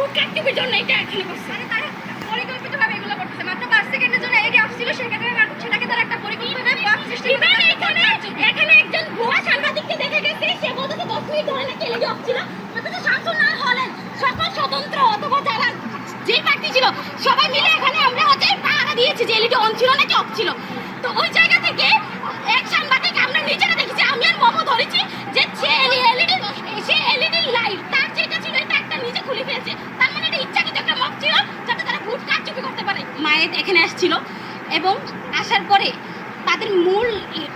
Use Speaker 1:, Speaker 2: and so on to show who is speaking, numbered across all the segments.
Speaker 1: Vote কারচুপির জন্য এটা এখানে করছে। তারা পরিকল্পিতভাবে এগুলো করতেছে। মাত্র 5 সেকেন্ডের জন্য এলইডি অফ ছিল, সেটাকে তারা একটা পরিকল্পিতভাবে বাক সৃষ্টি করে। এখানে একজন ভুয়া সাংবাদিককে দেখা গেছে, সে বলতেছে 10 মিনিট ধরে নাকি এলইডি অফ ছিল। অথচ শামসুন নাহার হলেন সকল স্বতন্ত্র অথবা যারা যে প্রার্থী ছিল সবাই মিলে এখানে আমরা হচ্ছে পাহারা দিয়েছি যে এলইডি অন ছিল নাকি অফ ছিল। তো ওই জায়গা থেকে এক সাংবাদিক আমরা নিজেরা দেখেছি, আমি আর মোমো ধরেছি যে সে এলইডি লাইট তার যেটা ছিল এটা একটা নিজে খুলে ফেলেছে। তার মানে এটা ইচ্ছাকৃত একটা মব ছিল যাতে তারা ভোট কারচুপি করতে পারে। মায়ের এখানে আসছিল এবং আসার পরে তাদের মূল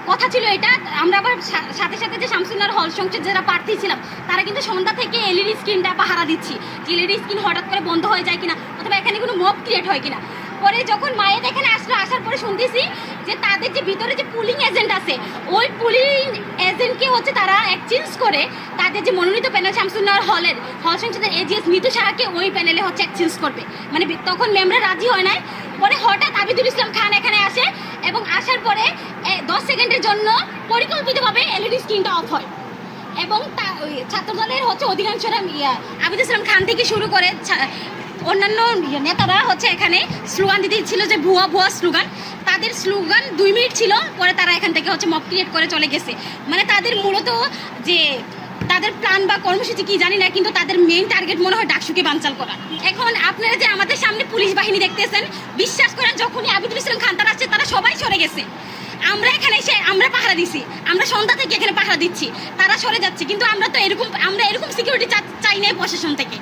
Speaker 1: কথা ছিল এটা। আমরা আবার সাথে সাথে যে শামসুন নাহার হল সংসদ যারা প্রার্থী ছিলাম তারা কিন্তু সন্ধ্যা থেকে এলইডি স্ক্রিনটা পাহারা দিচ্ছি যে এলইডি স্ক্রিন হঠাৎ করে বন্ধ হয়ে যায় কিনা অথবা এখানে কোনো মব ক্রিয়েট হয় কিনা। পরে যখন মায়ের এখানে আসলো, আসার পরে শুনতেছি যে তাদের যে ভিতরে যে পুলিং এজেন্ট আছে ওই পুলিং এজেন্টকে হচ্ছে তারা এক্সচেঞ্জ করে তাদের যে মনোনীত প্যানেল শামসুন নাহার হল সংসদের এজিএস মিতু সাহাকে ওই প্যানেলে হচ্ছে এক্সচেঞ্জ করবে। মানে তখন ম্যামরা রাজি হয় নাই। পরে হঠাৎ আবিদুল ইসলাম খান এখানে আসে এবং আসার পরে 10 সেকেন্ডের জন্য পরিকল্পিতভাবে এলইডি স্ক্রিনটা অফ হয় এবং ছাত্রদলের হচ্ছে অধিকাংশরা আবিদুল ইসলাম খান থেকে শুরু করে অন্যান্য নেতারা হচ্ছে এখানে স্লোগান দিতে ছিল যে ভুয়া ভুয়া স্লোগান। তাদের স্লোগান 2 মিনিট ছিল, পরে তারা এখান থেকে হচ্ছে মব ক্রিয়েট করে চলে গেছে। মানে তাদের মূলত যে তাদের প্ল্যান বা কর্মসূচি কি জানি না, কিন্তু তাদের মেইন টার্গেট মনে হয় ডাকসুকে বানচাল করা। এখন আপনারা যে আমাদের সামনে পুলিশ বাহিনী দেখতেছেন, বিশ্বাস করেন যখনই আবিদুল ইসলাম খান তারা আসছে তারা সবাই সরে গেছে। আমরা এখানে এসে আমরা পাহারা দিছি, আমরা সন্ধ্যা থেকে এখানে পাহারা দিচ্ছি, তারা সরে যাচ্ছে। কিন্তু আমরা এরকম সিকিউরিটি চাই না প্রশাসন থেকে।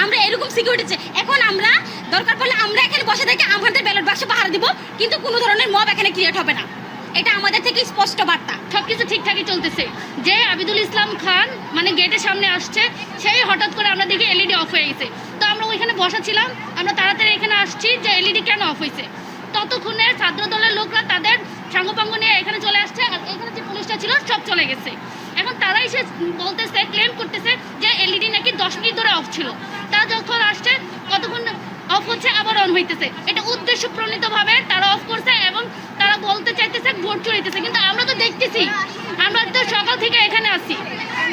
Speaker 1: আমরা এরকম সিকিউরিটি চাই। এখন আমরা দরকার পড়লে আমরা এখানে বসে থেকে আমাদের ব্যালট বাক্সে পাহারা দিব, কিন্তু কোনো ধরনের মব এখানে ক্রিয়েট হবে না। এটা আমাদের থেকে স্পষ্ট বার্তা।
Speaker 2: সবকিছু ঠিকঠাকই চলতেছে। যে আবিদুল ইসলাম খান মানে গেটের সামনে আসছে, সেই হঠাৎ করে আমরা দেখি এলইডি অফ হয়ে গেছে। তো আমরা ওইখানে বসা ছিলাম, আমরা তাড়াতাড়ি এখানে আসছি যে এলইডি কেন অফ হয়েছে। ততক্ষণে ছাত্র দলের লোকরা তাদের সাঙ্গপাঙ্গ নিয়ে এখানে চলে আসছে, আর এখানে যে পুলিশটা ছিল সব চলে গেছে। এখন তারা এসে বলতেছে, ক্লেম করতেছে যে এলইডি নাকি 10 মিনিট ধরে অফ ছিল। তারা যখন আসছে কতক্ষণ অফ হচ্ছে আবার অন হইতেছে। এটা উদ্দেশ্য প্রণীতভাবে তারা অফ করছে এবং তারা বলতে চাইতেছে ভোট চড়াইতেছে। কিন্তু আমরা তো দেখতেছি, আমরা তো সকাল থেকে এখানে আসি,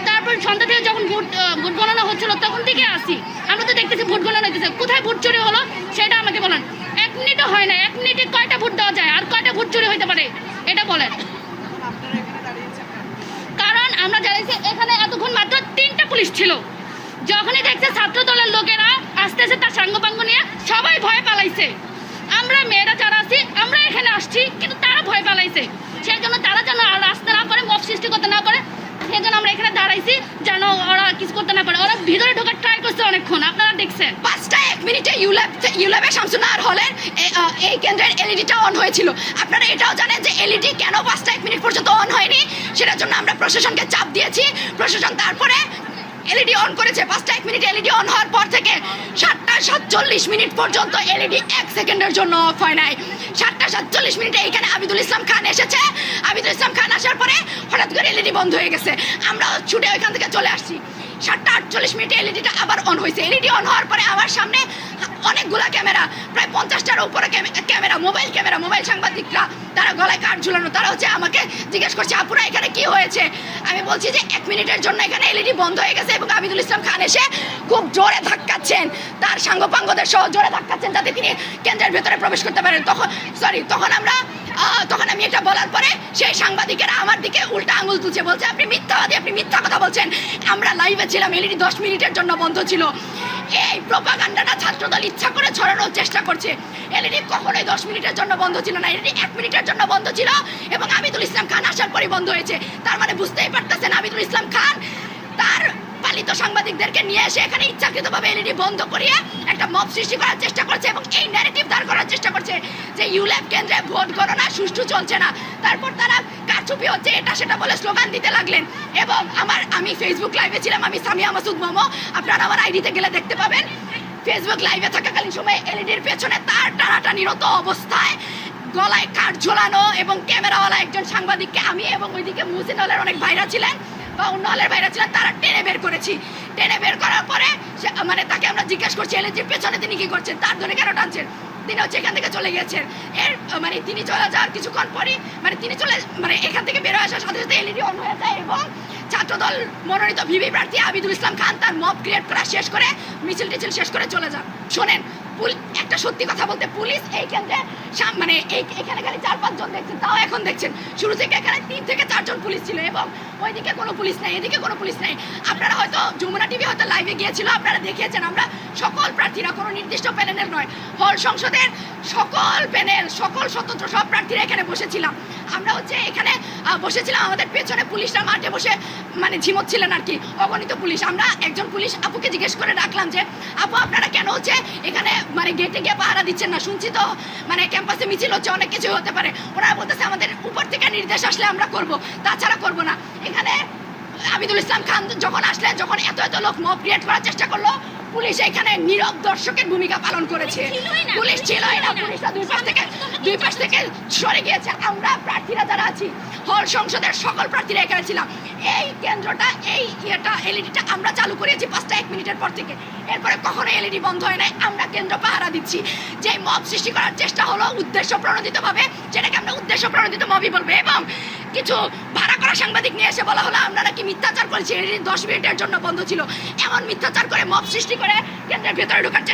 Speaker 2: তারপর সন্ধ্যা থেকে যখন ভোট গণনা হচ্ছিল তখন থেকে আসি, আমরা তো দেখতেছি ভোট গণনা হইতেছে। কোথায় ভোট চুরি হলো সেটা আমাকে বলেন। 1 মিনিটও হয় না, 1 মিনিটে কয়টা ভোট দেওয়া যায় আর কয়টা ভোট চুরি হইতে পারে এটা বলেন। কারণ আমরা জানিছি এখানে এতক্ষণ মাত্র 3টা পুলিশ ছিল। যখনই দেখছে ছাত্র দলের লোকেরা আসতেছে তার সাঙ্গপাঙ্গ নিয়ে, সবাই ভয় পালাইছে। আমরা মেয়েরা যারা আছি আমরা এখানে আসছি, কিন্তু তারা ভয় পালাইছে। সেই জন্য তারা যেন আর আসতে না পারে, মব সৃষ্টি করতে না পারে, সেই জন্য আমরা এখানে দাঁড়াইছি যেন ওরা কিছু করতে না পারে। ওরা ভিতরে ঢোকার ট্রাই করছে অনেকক্ষণ, আপনারা দেখছেন।
Speaker 1: 5টা 1 মিনিটে ইউল্যাবে শামসুন নাহার হলের এই কেন্দ্রের এলইডিটা অন হয়েছিল। আপনারা এটাও জানেন যে এলইডি কেন 5টা 1 মিনিট পর্যন্ত অন হয়নি, সেটার জন্য আমরা প্রশাসনকে চাপ দিয়েছি। প্রশাসন তারপরে এলইডি অন করেছে। 5টা 1 মিনিট এলইডি অন হওয়ার পর থেকে 7টা 47 মিনিট পর্যন্ত এলইডি 1 সেকেন্ডের জন্য অফ হয় নাই। 7টা 47 মিনিটে এখানে আবিদুল ইসলাম খান এসেছে। আবিদুল ইসলাম খান আসার পরে হঠাৎ করে এলইডি বন্ধ হয়ে গেছে। আমরা ছুটে ওইখান থেকে চলে আসছি। 7টা 48 মিনিটে এলইডিটা আবার অন হয়েছে। এলইডি অন হওয়ার পরে আমার সামনে অনেকগুলা ক্যামেরা, প্রায় 50টার উপরে ক্যামেরা, মোবাইল সাংবাদিকরা, তারা গলায় কাঠ ঝুলানো। তারা হচ্ছে আমাকে জিজ্ঞেস করছে, আপুরা এখানে কি হয়েছে। আমি বলছি যে 1 মিনিটের জন্য এখানে এলইডি বন্ধ হয়ে গেছে এবং আবিদুল ইসলাম খান এসে খুব জোরে ধাক্কাচ্ছেন, তার সাঙ্গপাঙ্গদের সহ জোরে ধাক্কাচ্ছেন যাতে তিনি কেন্দ্রের ভেতরে প্রবেশ করতে পারেন। তখন আমি এটা বলার পরে সেই সাংবাদিকেরা আমার দিকে উল্টা আঙুল তুলছে, বলছে আপনি মিথ্যাবাদী, আপনি মিথ্যা কথা বলছেন। আমরা লাইভে ছিলাম, এলইডি 10 মিনিটের জন্য বন্ধ ছিল। এই প্রোপাগান্ডাটা ছাত্রদল ইচ্ছা করে ছড়ানোর চেষ্টা করছে। এলইডি কখনোই 10 মিনিটের জন্য বন্ধ ছিল না, এলইডি 1 মিনিটের জন্য বন্ধ ছিল এবং আবিদুল ইসলাম খান আসার পরে বন্ধ হয়েছে। তার মানে বুঝতেই পারতেছেন আবিদুল ইসলাম খান তার পালিত সাংবাদিকদেরকে নিয়ে এসে এখানে ইচ্ছাকৃতভাবে এলইডি বন্ধ করিয়ে একটা মব সৃষ্টি করার চেষ্টা করছে এবং এই ন্যারেটিভ দাঁড় করার চেষ্টা করছে যে ইউল্যাব কেন্দ্রে ভোট গণনা সুষ্ঠু চলছে না। তারপর তারা কারচুপি হচ্ছে এটা সেটা বলে স্লোগান দিতে লাগলেন। এবং আমি ফেসবুক লাইভে ছিলাম, আমি সামিয়া মাসুদ মোমো, আপনারা আমার আইডিতে গেলে দেখতে পাবেন। ফেসবুক লাইভে থাকাকালীন সময় এলইডির পেছনে তার টানাটানিরত অবস্থায় গলায় কাঠ ঝোলানো এবং ক্যামেরাওয়ালা একজন সাংবাদিককে আমি এবং ওইদিকে মুহসিন হলের অনেক ভাইরা ছিলেন বা অন্য হলের ভাইরা ছিলেন, তারা টেনে বের করেছি। টেনে বের করার পরে মানে তাকে আমরা জিজ্ঞেস করছি এলইডির পেছনে তিনি কি করছেন, তার ধরে কেন টানছেন।
Speaker 3: তিনি হচ্ছে এখান থেকে চলে গিয়েছেন। মানে তিনি চলে যাওয়ার কিছুক্ষণ পরই মানে এখান থেকে বেরোয় আসার সাথে সাথে এলইডি অন হয়ে যায় এবং ছাত্রদল মনোনীত ভিপি প্রার্থী আবিদুল ইসলাম খান তার মব ক্রিয়েট করা শেষ করে মিছিল টিছিল শেষ করে চলে যান। শোনেন, একটা সত্যি কথা বলতে, পুলিশ এই কেন্দ্রে মানে এখানে খালি 4-5 জন দেখছেন, তাও এখন দেখছেন। শুরু থেকে এখানে 3 থেকে 4 জন পুলিশ ছিল এবং ওইদিকে কোনো পুলিশ নাই, এদিকে কোনো পুলিশ নাই। আপনারা হয়তো যমুনা টিভি হয়তো লাইভে গিয়েছিল, আপনারা দেখিয়েছেন আমরা সকল প্রার্থীরা, কোনো নির্দিষ্ট প্যানেলের নয়, হল সংসদের সকল প্যানেল, সকল স্বতন্ত্র সব প্রার্থীরা এখানে বসেছিলাম। আমরা হচ্ছে এখানে বসেছিলাম, আমাদের পেছনে পুলিশরা মাঠে বসে মানে ঝিমোচ্ছিলেন আর কি, অগণিত পুলিশ। আমরা একজন পুলিশ আপুকে জিজ্ঞেস করে ডাকলাম যে আপু আপনারা কেন হচ্ছে এখানে মানে গেটে গিয়ে পাহারা দিচ্ছেন না? শুনছি তো মানে ক্যাম্পাসে মিছিল হচ্ছে, অনেক কিছু হতে পারে। ওনারা বলতেছে আমাদের উপর থেকে নির্দেশ আসলে আমরা করব, তাছাড়া করব না। এখানে আবিদুল ইসলাম খান যখন আসলেন, যখন এত এত লোক মব ক্রিয়েট করার চেষ্টা করলো, পুলিশ এখানে নীরব দর্শকের ভূমিকা পালন করেছে। পুলিশ ছিলই না, পুলিশরা দুই পাশ থেকে সরে গিয়েছে। আমরা প্রার্থীরা যারা আছি, হল সংসদের সকল প্রার্থীরা এখানে ছিলাম। এই কেন্দ্রটা, এই এলইডিটা আমরা চালু করেছি 5টা 1 মিনিটের পর থেকে। এরপরে কখনো এলইডি বন্ধ হয় নাই, আমরা কেন্দ্র পাহারা দিচ্ছি। যে মব সৃষ্টি করার চেষ্টা হলো উদ্দেশ্য প্রণোদিতভাবে, যেটাকে আমরা উদ্দেশ্য প্রণোদিত মবই বলবো। এবং কিছু ভাড়া করা সাংবাদিক নিয়ে এসে বলা হলো আমরা নাকি মিথ্যাচার করেছি, এলইডি 10 মিনিটের জন্য বন্ধ ছিল। এমন মিথ্যাচার করে মব সৃষ্টি করে কেন্দ্রের ভেতরে ঢোকার চেষ্টা